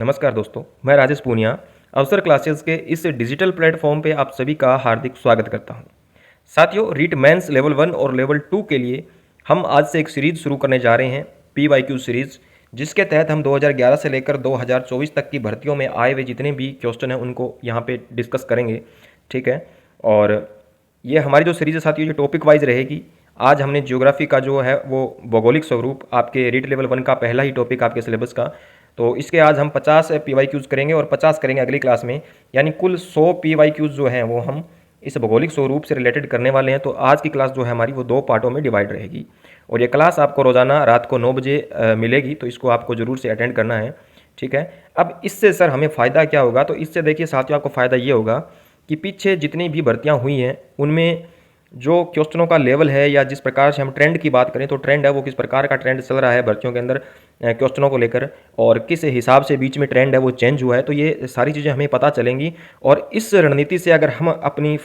नमस्कार दोस्तों, मैं राजेश पूनिया अवसर क्लासेस के इस डिजिटल प्लेटफॉर्म पे आप सभी का हार्दिक स्वागत करता हूं। साथियों, रीट मेंस लेवल 1 और लेवल 2 के लिए हम आज से एक सीरीज शुरू करने जा रहे हैं, PYQ सीरीज, जिसके तहत हम 2011 से लेकर 2024 तक की भर्तियों में आए हुए जितने भी क्वेश्चन हैं उनको यहाँ पे डिस्कस करेंगे। ठीक है, और ये हमारी जो सीरीज है साथियों, ये टॉपिक वाइज रहेगी। आज हमने ज्योग्राफी का जो है वो भौगोलिक स्वरूप, आपके रीट लेवल 1 का पहला ही टॉपिक आपके सिलेबस का, तो इसके आज हम 50 PYQs करेंगे और 50 करेंगे अगली क्लास में, यानी कुल 100 PYQs जो हैं वो हम इस भौगोलिक स्वरूप से रिलेटेड करने वाले हैं। तो आज की क्लास जो है हमारी वो 2 पार्टों में डिवाइड रहेगी और ये क्लास आपको रोज़ाना रात को 9 बजे मिलेगी, तो इसको आपको ज़रूर से अटेंड करना है। ठीक है, अब इससे सर हमें फ़ायदा क्या होगा? तो इससे देखिए साथियों, आपको फ़ायदा ये होगा कि पीछे जितनी भी भर्तियाँ हुई हैं उनमें जो क्वेश्चनों का लेवल है, या जिस प्रकार से हम ट्रेंड की बात करें तो ट्रेंड है वो किस प्रकार का ट्रेंड चल रहा है भर्तियों के अंदर क्वेश्चनों को लेकर, और किस हिसाब से बीच में ट्रेंड है वो चेंज हुआ है, तो ये सारी चीज़ें हमें पता चलेंगी। और इस रणनीति से अगर हम अपनी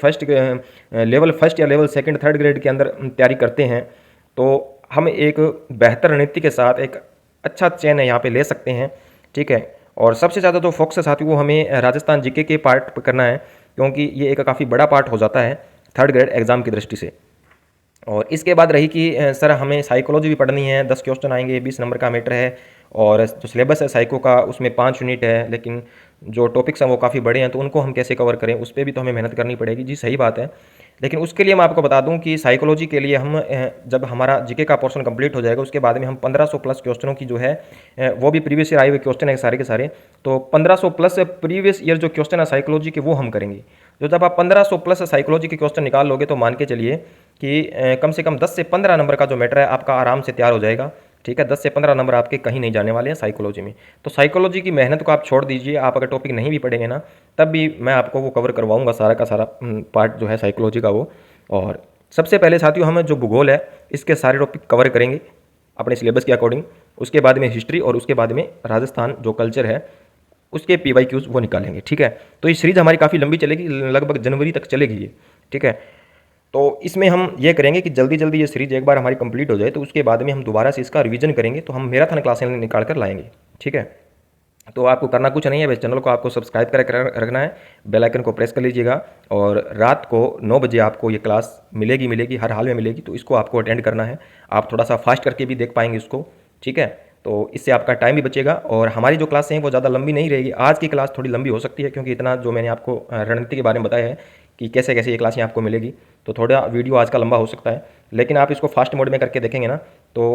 लेवल फर्स्ट या लेवल सेकंड थर्ड ग्रेड के अंदर तैयारी करते हैं तो हम एक बेहतर रणनीति के साथ एक अच्छा चयन यहाँ पे ले सकते हैं। ठीक है, और सबसे ज़्यादा तो फोकस साथी वो हमें राजस्थान जीके के पार्ट पर करना है, क्योंकि ये एक काफ़ी बड़ा पार्ट हो जाता है थर्ड ग्रेड एग्ज़ाम की दृष्टि से। और इसके बाद रही कि सर हमें साइकोलॉजी भी पढ़नी है, 10 क्वेश्चन आएंगे, 20 नंबर का मैटर है, और जो सिलेबस है साइको का उसमें 5 यूनिट है, लेकिन जो टॉपिक्स हैं वो काफ़ी बड़े हैं, तो उनको हम कैसे कवर करें, उस पर भी तो हमें मेहनत करनी पड़ेगी। जी सही बात है, लेकिन उसके लिए मैं आपको बता दूं कि साइकोलॉजी के लिए हम जब हमारा जीके का पोर्शन कंप्लीट हो जाएगा उसके बाद में हम 1500 प्लस क्वेश्चनों की जो है वो भी प्रीवियस ईयर आए हुए क्वेश्चन है सारे के सारे, तो 1500 प्लस प्रीवियस ईयर जो क्वेश्चन है साइकोलॉजी के वो हम करेंगे। तो जब आप 1500 प्लस साइकोलॉजी के क्वेश्चन निकाल लोगे तो मान के चलिए कि कम से कम 10 से 15 नंबर का जो मैटर है आपका आराम से तैयार हो जाएगा। ठीक है, 10 से 15 नंबर आपके कहीं नहीं जाने वाले हैं साइकोलॉजी में। तो साइकोलॉजी की मेहनत को आप छोड़ दीजिए, आप अगर टॉपिक नहीं भी पढ़ेंगे ना तब भी मैं आपको वो कवर करवाऊंगा सारा का सारा पार्ट जो है साइकोलॉजी का वो। और सबसे पहले साथियों हम जो भूगोल है इसके सारे टॉपिक कवर करेंगे अपने सिलेबस के अकॉर्डिंग, उसके बाद में हिस्ट्री, और उसके बाद में राजस्थान जो कल्चर है उसके PYQs वो निकालेंगे। ठीक है, तो ये सीरीज हमारी काफ़ी लंबी चलेगी, लगभग जनवरी तक चलेगी ये। ठीक है, तो इसमें हम ये करेंगे कि जल्दी जल्दी ये सीरीज एक बार हमारी कंप्लीट हो जाए तो उसके बाद में हम दोबारा से इसका रिवीजन करेंगे, तो हम मैराथन क्लासें निकाल कर लाएंगे। ठीक है, तो आपको करना कुछ नहीं है, बस चैनल को आपको सब्सक्राइब कर रखना है, बेल आइकन को प्रेस कर लीजिएगा, और रात को 9 बजे आपको ये क्लास मिलेगी, हर हाल में मिलेगी, तो इसको आपको अटेंड करना है। आप थोड़ा सा फास्ट करके भी देख पाएंगे इसको। ठीक है, तो इससे आपका टाइम भी बचेगा, और हमारी जो क्लासें हैं वो ज़्यादा लंबी नहीं रहेगी। आज की क्लास थोड़ी लंबी हो सकती है क्योंकि इतना जो मैंने आपको रणनीति के बारे में बताया है कि कैसे कैसे ये क्लासें आपको मिलेगी, तो थोड़ा वीडियो आज का लंबा हो सकता है, लेकिन आप इसको फास्ट मोड में करके देखेंगे ना तो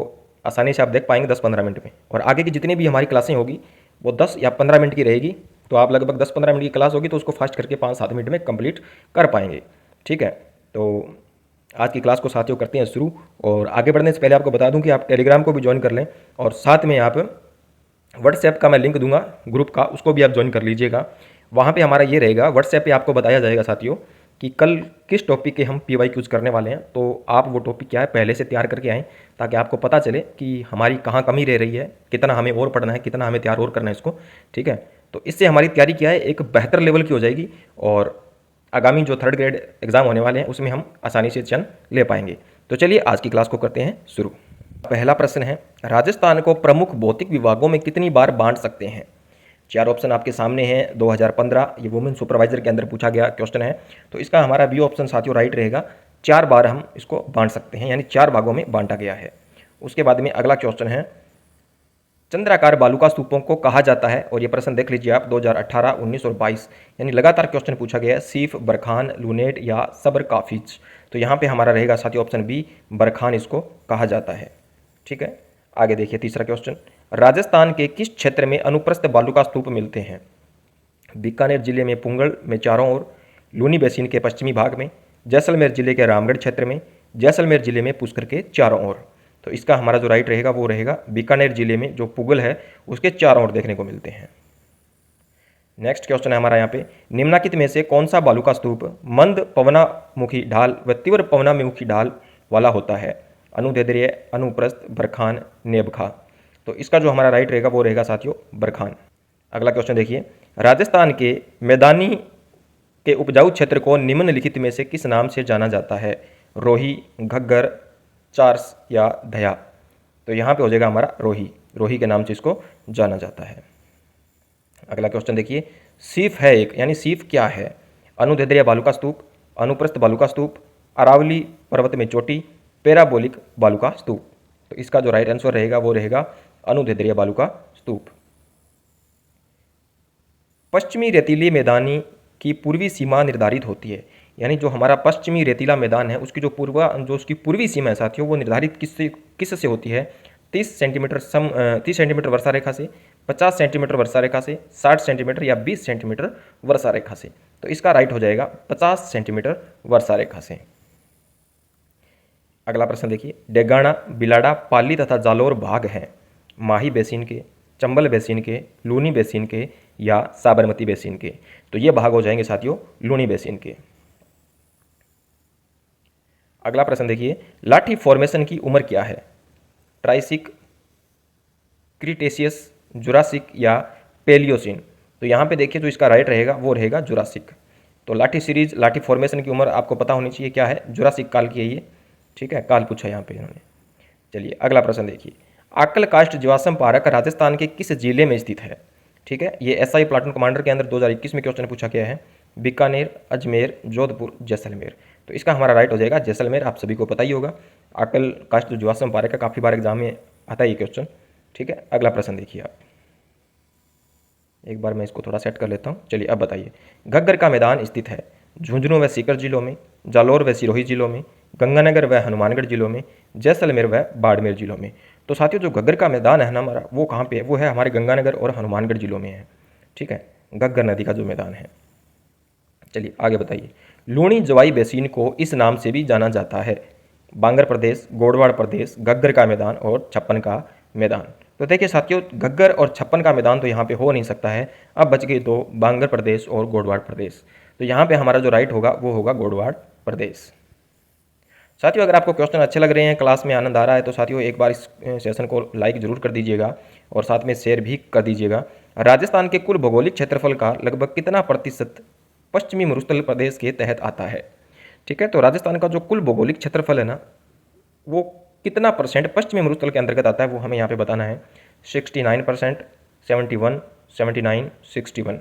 आसानी से आप देख पाएंगे 10-15 मिनट में। और आगे की जितनी भी हमारी क्लासें होगी वो 10 या 15 मिनट की रहेगी, तो आप लगभग 10-15 मिनट की क्लास होगी तो उसको फास्ट करके 5-7 मिनट में कंप्लीट कर पाएंगे। ठीक है, तो आज की क्लास को साथियों करते हैं शुरू, और आगे बढ़ने से पहले आपको बता दूं कि आप टेलीग्राम को भी ज्वाइन कर लें, और साथ में आप व्हाट्सएप का मैं लिंक दूंगा ग्रुप का, उसको भी आप ज्वाइन कर लीजिएगा। वहाँ पे हमारा ये रहेगा, व्हाट्सएप पे आपको बताया जाएगा साथियों कि कल किस टॉपिक के हम PYQs करने वाले हैं, तो आप वो टॉपिक क्या है पहले से तैयार करके आएँ, ताकि आपको पता चले कि हमारी कहाँ कमी रह रही है, कितना हमें और पढ़ना है, कितना हमें तैयार और करना है इसको। ठीक है, तो इससे हमारी तैयारी क्या है एक बेहतर लेवल की हो जाएगी, और आगामी जो थर्ड ग्रेड एग्ज़ाम होने वाले हैं उसमें हम आसानी से चयन ले पाएंगे। तो चलिए आज की क्लास को करते हैं शुरू। पहला प्रश्न है, राजस्थान को प्रमुख भौतिक विभागों में कितनी बार बांट सकते हैं? 4 ऑप्शन आपके सामने हैं। 2015 ये वुमेन सुपरवाइजर के अंदर पूछा गया क्वेश्चन है, तो इसका हमारा बी ऑप्शन साथियों राइट रहेगा। 4 बार हम इसको बांट सकते हैं, यानी 4 भागों में बांटा गया है। उसके बाद में अगला क्वेश्चन है, चंद्राकार बालुका स्तूपों को कहा जाता है, और ये प्रश्न देख लीजिए आप 2018, 19 और 22, यानी लगातार क्वेश्चन पूछा गया है, सीफ, बरखान, लूनेट या सबर काफिज। तो यहाँ पे हमारा रहेगा साथियों ऑप्शन बी, बरखान इसको कहा जाता है। ठीक है, आगे देखिए तीसरा क्वेश्चन, राजस्थान के किस क्षेत्र में अनुप्रस्थ बालुका स्तूप मिलते हैं? बीकानेर जिले में पुंगल में चारों ओर, लूनी बेसिन के पश्चिमी भाग में, जैसलमेर जिले के रामगढ़ क्षेत्र में, जैसलमेर जिले में पुष्कर के चारों ओर। तो इसका हमारा जो राइट रहेगा वो रहेगा बीकानेर जिले में जो पुगल है उसके चारों ओर देखने को मिलते हैं। नेक्स्ट क्वेश्चन है हमारा यहाँ पे, निम्नलिखित में से कौन सा बालुका स्तूप मंद पवनामुखी ढाल व तीव्र पवनामुखी ढाल वाला होता है? अनुदैर्ध्य, अनुप्रस्थ, बरखान, नेबखा। तो इसका जो हमारा राइट रहेगा वो रहेगा साथियों बरखान। अगला क्वेश्चन देखिए, राजस्थान के मैदानी के उपजाऊ क्षेत्र को निम्नलिखित में से किस नाम से जाना जाता है? रोही, घग्गर, चार्स या धया। तो यहाँ पे हो जाएगा हमारा रोही, रोही के नाम से इसको जाना जाता है। अगला क्वेश्चन देखिए, सीफ है एक, यानी सीफ क्या है? अनुदैर्ध्य बालुका स्तूप, अनुप्रस्थ बालुका स्तूप, अरावली पर्वत में चोटी, पैराबोलिक बालुका स्तूप। तो इसका जो राइट आंसर रहेगा वो रहेगा अनुदैर्ध्य बालुका स्तूप। पश्चिमी रेतीली मैदानी की पूर्वी सीमा निर्धारित होती है, यानी जो हमारा पश्चिमी रेतीला मैदान है उसकी जो उसकी पूर्वी सीमा है साथियों, वो निर्धारित किससे होती है? 30 सेंटीमीटर वर्षा रेखा से, 50 सेंटीमीटर वर्षा रेखा से, 60 सेंटीमीटर या 20 सेंटीमीटर वर्षा रेखा से। तो इसका राइट हो जाएगा 50 सेंटीमीटर वर्षा रेखा से। अगला प्रश्न देखिए, डेगाना, बिलाडा, पाली तथा जालोर भाग हैं माही बेसिन के, चंबल बेसिन के, लूनी बेसिन के या साबरमती बेसिन के। तो ये भाग हो जाएंगे साथियों लूनी बेसिन के। अगला प्रश्न देखिए, लाठी फॉर्मेशन की उम्र क्या है? ट्राइसिक, क्रिटेशियस, जुरासिक या पेलियोसिन। तो यहाँ पे देखिए जो इसका राइट रहेगा वो रहेगा जुरासिक। तो लाठी फॉर्मेशन की उम्र आपको पता होनी चाहिए क्या है, जुरासिक काल की है ये। ठीक है, काल पूछा यहाँ पे इन्होंने। चलिए अगला प्रश्न देखिए, आकल कास्ट जीवाश्म पार्क राजस्थान के किस जिले में स्थित है? ठीक है, ये एसआई प्लाटून कमांडर के अंदर 2021 में क्वेश्चन पूछा गया है। बीकानेर, अजमेर, जोधपुर, जैसलमेर। तो इसका हमारा राइट हो जाएगा जैसलमेर। आप सभी को पता ही होगा, आकल कास्ट जीवाश्म पार्क का काफ़ी बार एग्जाम में आता है ये क्वेश्चन। ठीक है, अगला प्रश्न देखिए आप। एक बार मैं इसको थोड़ा सेट कर लेता हूँ। चलिए अब बताइए, घग्गर का मैदान स्थित है झुंझुनू व सीकर जिलों में, जालोर व सिरोही जिलों में, गंगानगर व हनुमानगढ़ जिलों में, जैसलमेर व बाड़मेर जिलों में। तो साथियों जो घग्गर का मैदान है ना हमारा, वो कहाँ पे है? वो है हमारे गंगानगर और हनुमानगढ़ जिलों में है। ठीक है, घग्गर नदी का जो मैदान है। चलिए आगे बताइए, लूणी जवाई बेसिन को इस नाम से भी जाना जाता है? बांगर प्रदेश, गोडवाड़ प्रदेश, घग्गर का मैदान और छप्पन का मैदान। तो देखिए साथियों, घग्गर और छप्पन का मैदान तो यहाँ पे हो नहीं सकता है। अब बच गए दो, बांगर प्रदेश और गोडवाड़ प्रदेश। तो यहाँ पे हमारा जो राइट होगा वो होगा गोडवाड़ प्रदेश। साथियों अगर आपको क्वेश्चन अच्छे लग रहे हैं, क्लास में आनंद आ रहा है, तो साथियों एक बार इस सेशन को लाइक जरूर कर दीजिएगा और साथ में शेयर भी कर दीजिएगा। राजस्थान के कुल भौगोलिक क्षेत्रफल का लगभग कितना प्रतिशत पश्चिमी मरुस्थल प्रदेश के तहत आता है? ठीक है, तो राजस्थान का जो कुल भौगोलिक क्षेत्रफल है ना, वो कितना परसेंट पश्चिमी मरुस्थल के अंतर्गत आता है वो हमें यहाँ पे बताना है। 69%, 71, 79, 61।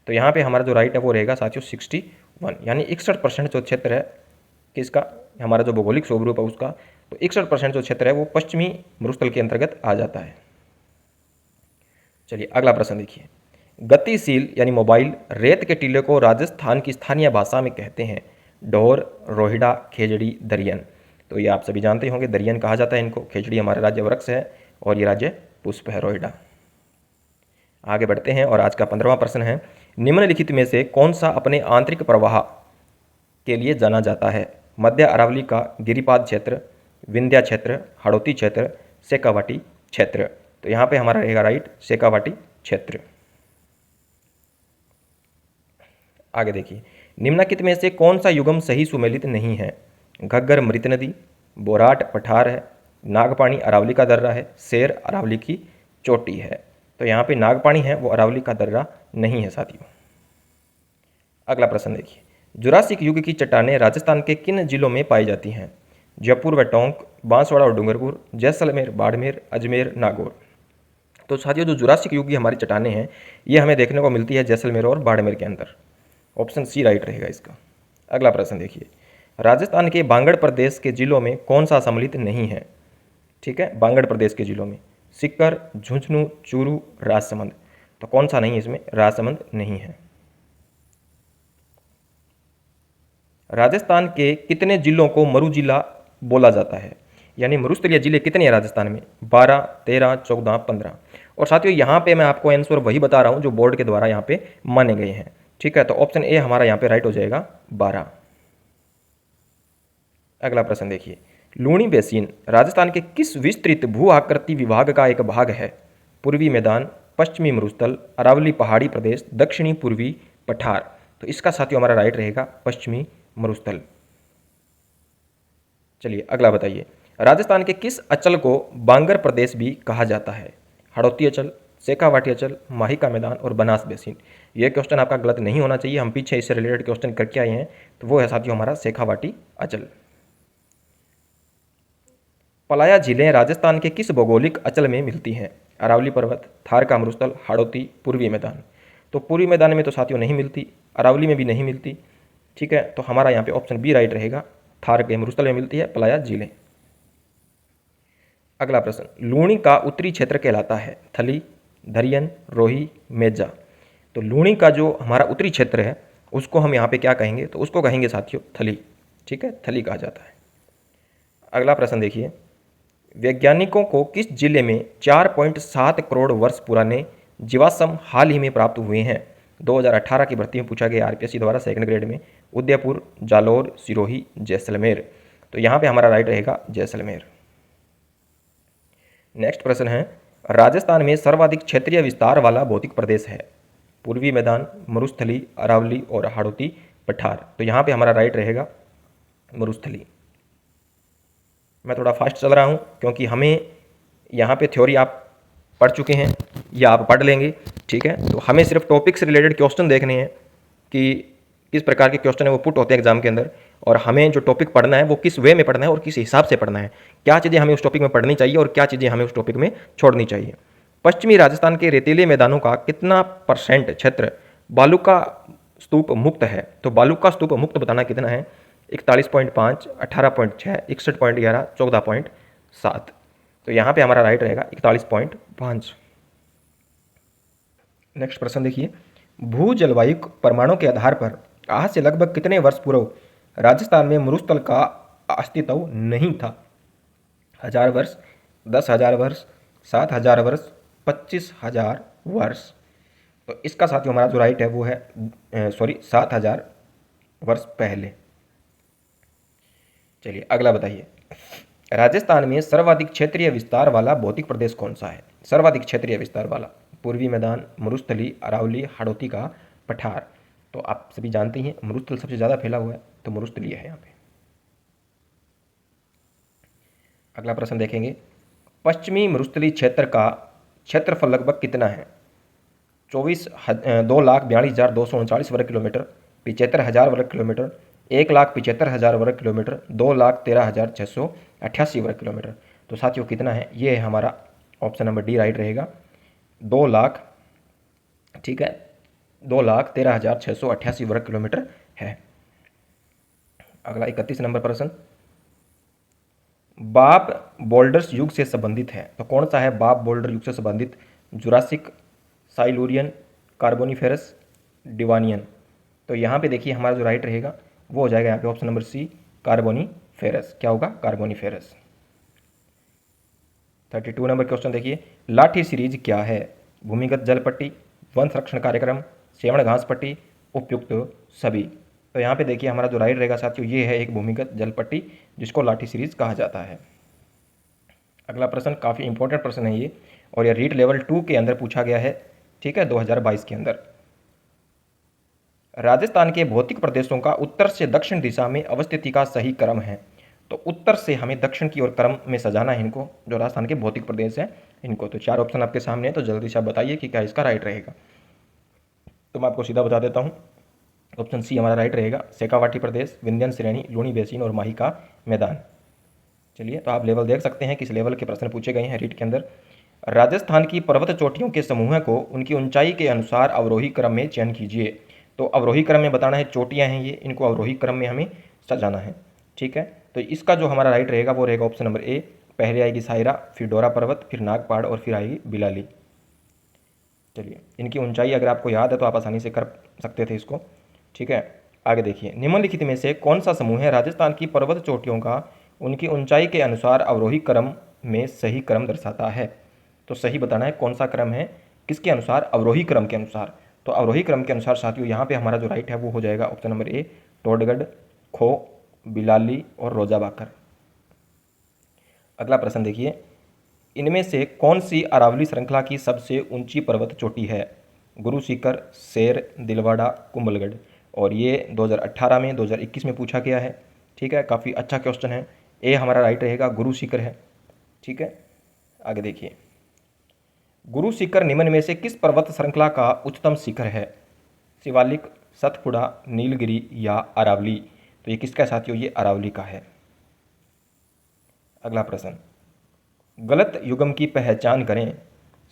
तो यहाँ पे हमारा जो राइट है वो रहेगा साथियों 61, यानी 61% जो क्षेत्र है किसका, हमारा जो भौगोलिक स्वरूप है उसका, तो 61% जो क्षेत्र है वो पश्चिमी मरुस्थल के अंतर्गत आ जाता है। चलिए अगला प्रश्न देखिए, गतिशील यानी मोबाइल रेत के टीले को राजस्थान की स्थानीय भाषा में कहते हैं? ढोर, रोहिड़ा, खेजड़ी, दरियन। तो ये आप सभी जानते होंगे, दरियन कहा जाता है इनको। खेजड़ी हमारा राज्य वृक्ष है और ये राज्य पुष्प है, रोहिड़ा। आगे बढ़ते हैं और आज का 15वां प्रश्न है, निम्नलिखित में से कौन सा अपने आंतरिक प्रवाह के लिए जाना जाता है? मध्य अरावली का गिरिपाद क्षेत्र, विंध्या क्षेत्र, हाड़ौती क्षेत्र, शेखावाटी क्षेत्र। तो यहाँ पे हमारा रहेगा राइट शेखावाटी क्षेत्र। आगे देखिए, निम्नलिखित में से कौन सा युगम सही सुमेलित नहीं है? घग्गर मृत नदी, बोराट पठार है, नागपाणी अरावली का दर्रा है, शेर अरावली की चोटी है। तो यहाँ पे नागपाणी है वो अरावली का दर्रा नहीं है साथियों। अगला प्रश्न देखिए, जुरासिक युग की चट्टानें राजस्थान के किन जिलों में पाई जाती हैं? जयपुर व टोंक, बांसवाड़ा और डूंगरपुर, जैसलमेर, बाड़मेर, अजमेर, नागौर। तो साथियों जो जुरासिक युग की हमारी चट्टानें हैं ये हमें देखने को मिलती है जैसलमेर और बाड़मेर के अंदर। ऑप्शन सी राइट रहेगा इसका। अगला प्रश्न देखिए, राजस्थान के बांगड़ प्रदेश के जिलों में कौन सा सम्मिलित नहीं है? ठीक है, बांगड़ प्रदेश के जिलों में सीकर, झुंझुनू, चूरू, राजसमंद। तो कौन सा नहीं है इसमें? राजसमंद नहीं है। राजस्थान के कितने जिलों को मरु जिला बोला जाता है? यानी मरुस्थलीय जिले कितने हैं राजस्थान में? 12, 13, 14, 15। और साथियों यहाँ पे मैं आपको आंसर वही बता रहा हूँ जो बोर्ड के द्वारा यहाँ पे माने गए हैं। ठीक है, तो ऑप्शन ए हमारा यहाँ पे राइट हो जाएगा 12। अगला प्रश्न देखिए, लूणी बेसिन राजस्थान के किस विस्तृत भू आकृति विभाग का एक भाग है? पूर्वी मैदान, पश्चिमी मरुस्थल, अरावली पहाड़ी प्रदेश, दक्षिणी पूर्वी पठार। तो इसका साथियों हमारा राइट रहेगा पश्चिमी मरुस्थल। चलिए अगला बताइए, राजस्थान के किस अचल को बांगर प्रदेश भी कहा जाता है? हाड़ौती अचल, शेखावाटी अचल, माही का मैदान और बनास बेसिन। ये क्वेश्चन आपका गलत नहीं होना चाहिए, हम पीछे इससे रिलेटेड क्वेश्चन करके आए हैं। तो वो है साथियों हमारा शेखावाटी अचल। पलाया झीलें राजस्थान के किस भौगोलिक अचल में मिलती हैं? अरावली पर्वत, थार का मरुस्थल, हाड़ौती, पूर्वी मैदान। तो पूर्वी मैदान में तो साथियों नहीं मिलती, अरावली में भी नहीं मिलती। ठीक है, तो हमारा यहाँ पे ऑप्शन बी राइट रहेगा। थार के मरुस्थल में मिलती है, पलाया झीलें। अगला प्रश्न, लूणी का उत्तरी क्षेत्र कहलाता है? थली, धरियन, रोही, मेजा। तो लूणी का जो हमारा उत्तरी क्षेत्र है उसको हम यहाँ पे क्या कहेंगे? तो उसको कहेंगे साथियों थली। ठीक है, थली कहा जाता है। अगला प्रश्न देखिए, वैज्ञानिकों को किस जिले में 4.7 करोड़ वर्ष पुराने जीवाश्म हाल ही में प्राप्त हुए हैं? 2018 की भर्ती में पूछा गया आरपीएससी द्वारा सेकंड ग्रेड में। उदयपुर, जालौर, सिरोही, जैसलमेर। तो यहाँ पे हमारा राइट रहेगा जैसलमेर। नेक्स्ट प्रश्न है, राजस्थान में सर्वाधिक क्षेत्रीय विस्तार वाला भौतिक प्रदेश है? पूर्वी मैदान, मरुस्थली, अरावली और हाड़ौती पठार। तो यहाँ पे हमारा राइट रहेगा मरुस्थली। मैं थोड़ा फास्ट चल रहा हूँ क्योंकि हमें यहाँ पे थ्योरी आप पढ़ चुके हैं या आप पढ़ लेंगे। ठीक है, तो हमें सिर्फ टॉपिक से रिलेटेड क्वेश्चन देखने हैं कि किस प्रकार के क्वेश्चन है वो पुट होते हैं एग्जाम के अंदर, और हमें जो टॉपिक पढ़ना है वो किस वे में पढ़ना है और किस हिसाब से पढ़ना है, क्या चीज़ें हमें उस टॉपिक में पढ़नी चाहिए और क्या चीज़ें हमें उस टॉपिक में छोड़नी चाहिए। पश्चिमी राजस्थान के रेतीले मैदानों का कितना % क्षेत्र बालुका स्तूप मुक्त है? तो बालुका स्तूप मुक्त बताना कितना है? 41.5, 18.6, 61.11, 14.7। तो यहाँ पे हमारा राइट रहेगा 41.5। नेक्स्ट प्रश्न देखिए, भू जलवायु प्रमाणों के आधार पर आज से लगभग कितने वर्ष पूर्व राजस्थान में मरुस्थल का अस्तित्व नहीं था? 1000 वर्ष, 10,000 वर्ष, 7,000 वर्ष, 25,000 वर्ष। तो इसका साथियों हमारा जो राइट है वो है 7,000 वर्ष पहले। चलिए अगला बताइए, राजस्थान में सर्वाधिक क्षेत्रीय विस्तार वाला भौतिक प्रदेश कौन सा है? सर्वाधिक क्षेत्रीय विस्तार वाला, पूर्वी मैदान, मरुस्थली, अरावली, हाड़ौती का पठार। तो आप सभी जानते हैं मरुस्थल सबसे ज़्यादा फैला हुआ है, तो मरुस्थली है यहाँ पे। अगला प्रश्न देखेंगे, पश्चिमी मरुस्थली क्षेत्र का क्षेत्रफल लगभग कितना है? 2,42,239 वर्ग किलोमीटर, 75,000 वर्ग किलोमीटर, 1,75,000 वर्ग किलोमीटर, 2,13,688 वर्ग किलोमीटर। तो साथियों कितना है? ये है हमारा ऑप्शन नंबर डी राइट रहेगा, 2 लाख। ठीक है, 2,13,688 वर्ग किलोमीटर है। अगला 31 नंबर प्रश्न, बाब बोल्डर्स युग से संबंधित है? तो कौन सा है बाब बोल्डर युग से संबंधित? Jurassic, Silurian, Carboniferous, Devonian. तो यहाँ पे देखिए हमारा जो राइट रहेगा वो हो जाएगा यहाँ पे ऑप्शन नंबर सी, कार्बोनिफेरस। क्या होगा? कार्बोनिफेरस। 32 नंबर क्वेश्चन देखिए, लाठी सीरीज क्या है? भूमिगत जल पट्टी, वन संरक्षण कार्यक्रम, सेवण घास पट्टी, उपयुक्त सभी। तो यहाँ पे देखिए हमारा जो राइट रहेगा साथियों ये है एक भूमिगत जल पट्टी जिसको लाठी सीरीज कहा जाता है। अगला प्रश्न काफ़ी इंपॉर्टेंट प्रश्न है ये, और यह रीट लेवल 2 के अंदर पूछा गया है। ठीक है, 2022 के अंदर। राजस्थान के भौतिक प्रदेशों का उत्तर से दक्षिण दिशा में अवस्थिति का सही क्रम है? तो उत्तर से हमें दक्षिण की ओर क्रम में सजाना है इनको, जो राजस्थान के भौतिक प्रदेश हैं इनको। तो 4 ऑप्शन आपके सामने है, तो जल्दी से आप बताइए कि क्या इसका राइट रहेगा। तो मैं आपको सीधा बता देता हूँ, ऑप्शन सी हमारा राइट रहेगा, शेखावाटी प्रदेश, विंध्यन श्रेणी, लूणी बेसिन और माही का मैदान। चलिए, तो आप लेवल देख सकते हैं किस लेवल के प्रश्न पूछे गए हैं रीट के अंदर। राजस्थान की पर्वत चोटियों के समूह को उनकी ऊंचाई के अनुसार अवरोही क्रम में चयन कीजिए। तो अवरोही क्रम में बताना है, चोटियां हैं ये, इनको अवरोही क्रम में हमें सजाना है। ठीक है, तो इसका जो हमारा राइट रहेगा वो रहेगा ऑप्शन नंबर ए। पहले आएगी सायरा, फिर डोरा पर्वत, फिर नाग पहाड़ और फिर आएगी बिलाली। चलिए, इनकी ऊंचाई अगर आपको याद है तो आप आसानी से कर सकते थे इसको। ठीक है, आगे देखिए, निम्नलिखित में से कौन सा समूह है राजस्थान की पर्वत चोटियों का उनकी ऊंचाई के अनुसार अवरोही क्रम में सही क्रम दर्शाता है? तो सही बताना है कौन सा क्रम है, किसके अनुसार? अवरोही क्रम के अनुसार। तो अवरोही क्रम के अनुसार साथियों यहाँ पे हमारा जो राइट है वो हो जाएगा ऑप्शन नंबर ए, टोडगढ़, खो, बिलाली और रोजाबाकर। अगला प्रश्न देखिए, इनमें से कौन सी अरावली श्रृंखला की सबसे ऊंची पर्वत चोटी है? गुरु सीकर, शेर, दिलवाड़ा, कुंभलगढ़। और ये 2018 में 2021 में पूछा गया है। ठीक है, काफ़ी अच्छा क्वेश्चन है। ए हमारा राइट रहेगा, गुरु सीकर है। ठीक है, आगे देखिए, गुरु शिखर निम्न में से किस पर्वत श्रृंखला का उच्चतम शिखर है? शिवालिक, सतपुड़ा, नीलगिरी या अरावली। तो ये किसका साथियों? ये अरावली का है। अगला प्रश्न, गलत युग्म की पहचान करें।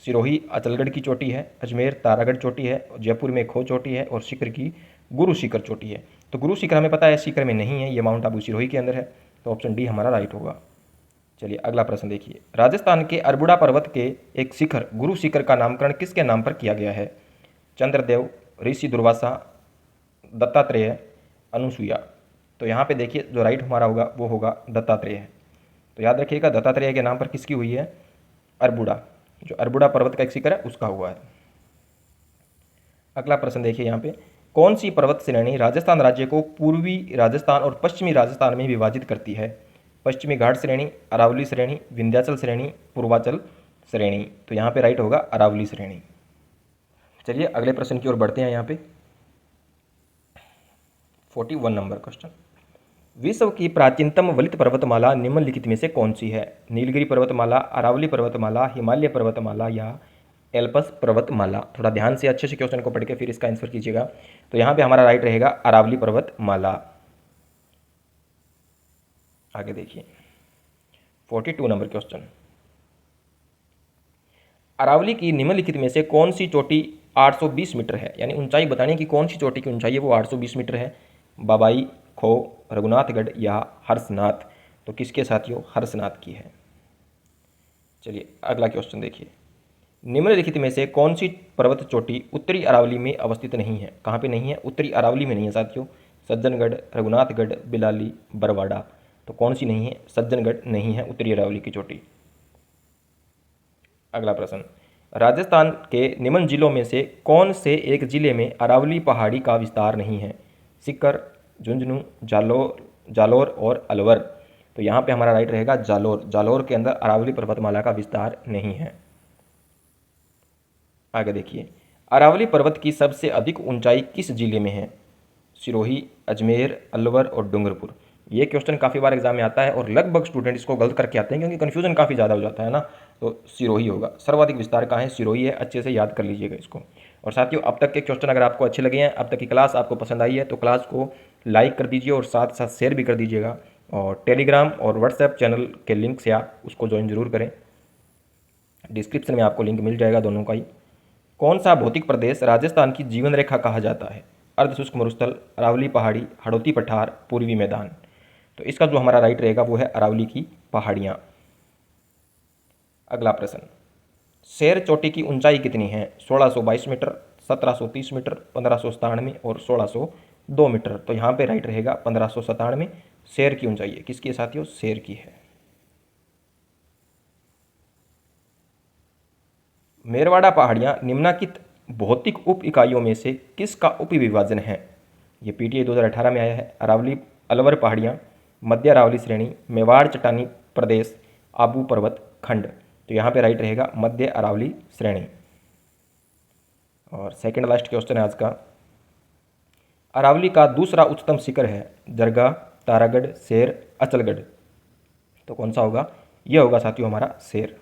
सिरोही अचलगढ़ की चोटी है, अजमेर तारागढ़ चोटी है, जयपुर में खो चोटी है और सीकर की गुरु सीकर चोटी है। तो गुरु सीकर हमें पता है सीकर में नहीं है, ये माउंट आबू सिरोही के अंदर है, तो ऑप्शन डी हमारा राइट होगा। चलिए अगला प्रश्न देखिए, राजस्थान के अरबुड़ा पर्वत के एक शिखर गुरु शिखर का नामकरण किसके नाम पर किया गया है? चंद्रदेव, ऋषि दुर्वासा, दत्तात्रेय, अनुसुईया। तो यहाँ पे देखिए जो राइट हमारा होगा वो होगा दत्तात्रेय है। तो याद रखिएगा दत्तात्रेय के नाम पर किसकी हुई है? अरबुड़ा, जो अरबुड़ा पर्वत का एक शिखर है उसका हुआ है। अगला प्रश्न देखिए यहाँ पे, कौन सी पर्वत श्रेणी राजस्थान राज्य को पूर्वी राजस्थान और पश्चिमी राजस्थान में विभाजित करती है? पश्चिमी घाट श्रेणी, अरावली श्रेणी, विंध्याचल श्रेणी, पूर्वाचल श्रेणी। तो यहाँ पे राइट होगा अरावली श्रेणी। चलिए अगले प्रश्न की ओर बढ़ते हैं। यहाँ पे 41 नंबर क्वेश्चन, विश्व की प्राचीनतम वलित पर्वतमाला निम्नलिखित में से कौन सी है? नीलगिरी पर्वतमाला, अरावली पर्वतमाला, हिमालय पर्वतमाला या एल्पस पर्वतमाला? थोड़ा ध्यान से अच्छे से क्वेश्चन को पढ़ के फिर इसका आंसर कीजिएगा। तो यहाँ पे हमारा राइट रहेगा अरावली पर्वतमाला। आगे देखिए 42 नंबर क्वेश्चन, अरावली की निम्नलिखित में से कौन सी चोटी 820 मीटर है? यानी ऊंचाई बताने की कौन सी चोटी की ऊंचाई है वो 820 मीटर है? बाबाई, खो, रघुनाथगढ़ या हर्षनाथ? तो किसके साथियों? हर्षनाथ की है। चलिए अगला क्वेश्चन देखिए, निम्नलिखित में से कौन सी पर्वत चोटी उत्तरी अरावली में अवस्थित नहीं है? कहाँ पे नहीं है? उत्तरी अरावली में नहीं है साथियों। सज्जनगढ़, रघुनाथगढ़, बिलाली, बरवाड़ा। तो कौन सी नहीं है? सज्जनगढ़ नहीं है उत्तरी अरावली की चोटी। अगला प्रश्न, राजस्थान के निम्न जिलों में से कौन से एक जिले में अरावली पहाड़ी का विस्तार नहीं है? सीकर, झुंझुनू, जालोर और अलवर। तो यहाँ पे हमारा राइट रहेगा जालोर। जालोर के अंदर अरावली पर्वतमाला का विस्तार नहीं है। आगे देखिए, अरावली पर्वत की सबसे अधिक ऊंचाई किस जिले में है? सिरोही, अजमेर, अलवर और डूंगरपुर। ये क्वेश्चन काफ़ी बार एग्जाम में आता है और लगभग स्टूडेंट इसको गलत करके आते हैं क्योंकि कन्फ्यूजन काफ़ी ज़्यादा हो जाता है ना। तो सिरोही होगा, सर्वाधिक विस्तार कहाँ है? सिरोही है। अच्छे से याद कर लीजिएगा इसको। और साथियों अब तक के क्वेश्चन अगर आपको अच्छे लगे हैं, अब तक की क्लास आपको पसंद आई है तो क्लास को लाइक कर दीजिए और साथ साथ शेयर भी कर दीजिएगा। और टेलीग्राम और व्हाट्सएप चैनल के लिंक से आप उसको ज्वाइन जरूर करें, डिस्क्रिप्शन में आपको लिंक मिल जाएगा दोनों का ही। कौन सा भौतिक प्रदेश राजस्थान की जीवन रेखा कहा जाता है? अर्धशुष्क मरुस्थल, अरावली पहाड़ी, हड़ौती पठार, पूर्वी मैदान। तो इसका जो हमारा राइट रहेगा वो है अरावली की पहाड़ियाँ। अगला प्रश्न, शेर चोटी की ऊंचाई कितनी है? 1622 मीटर, 1730 मीटर, 1597 और 1602 मीटर। तो यहाँ पे राइट रहेगा 1597 शेर की ऊंचाई है। किसकी है साथियों? शेर की है। मेरवाड़ा पहाड़ियाँ निम्नलिखित भौतिक उप इकाइयों में से किसका उप विभाजन है? ये पीटीए 2018 में आया है। अरावली अलवर पहाड़ियाँ, मध्य अरावली श्रेणी, मेवाड़ चट्टानी प्रदेश, आबू पर्वत खंड। तो यहाँ पे राइट रहेगा मध्य अरावली श्रेणी। और सेकंड लास्ट क्वेश्चन है आज का, अरावली का दूसरा उच्चतम शिखर है दरगाह, तारागढ़, शेर, अचलगढ़। तो कौन सा होगा? यह होगा साथियों हमारा शेर।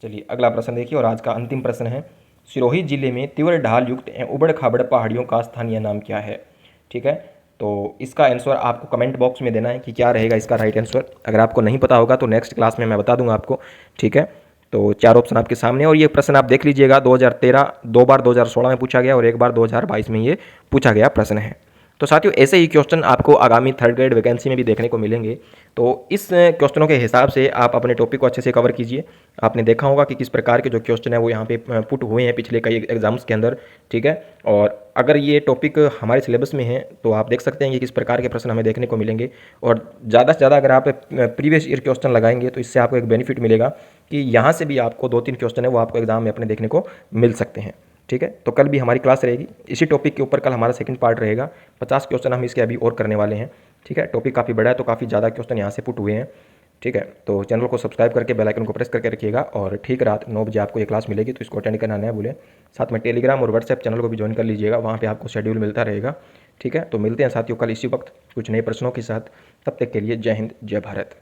चलिए अगला प्रश्न देखिए और आज का अंतिम प्रश्न है, सिरोही जिले में तीव्र ढाल युक्त एवं उबड़ खाबड़ पहाड़ियों का स्थानीय नाम क्या है? ठीक है, तो इसका आंसर आपको कमेंट बॉक्स में देना है कि क्या रहेगा इसका राइट आंसर। अगर आपको नहीं पता होगा तो नेक्स्ट क्लास में मैं बता दूंगा आपको। ठीक है, तो 4 ऑप्शन आपके सामने और ये प्रश्न आप देख लीजिएगा। 2013, 2 बार 2016 में पूछा गया और 1 बार 2022 में ये पूछा गया प्रश्न है। तो साथियों ऐसे ही क्वेश्चन आपको आगामी 3rd ग्रेड वैकेंसी में भी देखने को मिलेंगे। तो इस क्वेश्चनों के हिसाब से आप अपने टॉपिक को अच्छे से कवर कीजिए। आपने देखा होगा कि किस प्रकार के जो क्वेश्चन है वो यहाँ पे पुट हुए हैं पिछले कई एग्जाम्स के अंदर। ठीक है, और अगर ये टॉपिक हमारे सिलेबस में है तो आप देख सकते हैं कि किस प्रकार के प्रश्न हमें देखने को मिलेंगे। और ज़्यादा से ज़्यादा अगर आप प्रीवियस ईयर क्वेश्चन लगाएंगे तो इससे आपको एक बेनिफिट मिलेगा कि यहाँ से भी आपको 2-3 क्वेश्चन है वो आपको एग्जाम में अपने देखने को मिल सकते हैं। ठीक है, तो कल भी हमारी क्लास रहेगी इसी टॉपिक के ऊपर। कल हमारा सेकंड पार्ट रहेगा, 50 क्वेश्चन हम इसके अभी और करने वाले हैं। ठीक है, टॉपिक काफ़ी बड़ा है तो काफ़ी ज़्यादा क्वेश्चन यहाँ से पुट हुए हैं। ठीक है, तो चैनल को सब्सक्राइब करके बेल आइकन को प्रेस करके रखिएगा और ठीक रात 9 बजे आपको ये क्लास मिलेगी, तो इसको अटेंड करना ना भूलें। साथ में टेलीग्राम और व्हाट्सएप चैनल को भी ज्वाइन कर लीजिएगा, वहाँ पर आपको शेड्यूल मिलता रहेगा। ठीक है, तो मिलते हैं साथियों कल इसी वक्त कुछ नए प्रश्नों के साथ। तब तक के लिए जय हिंद, जय भारत।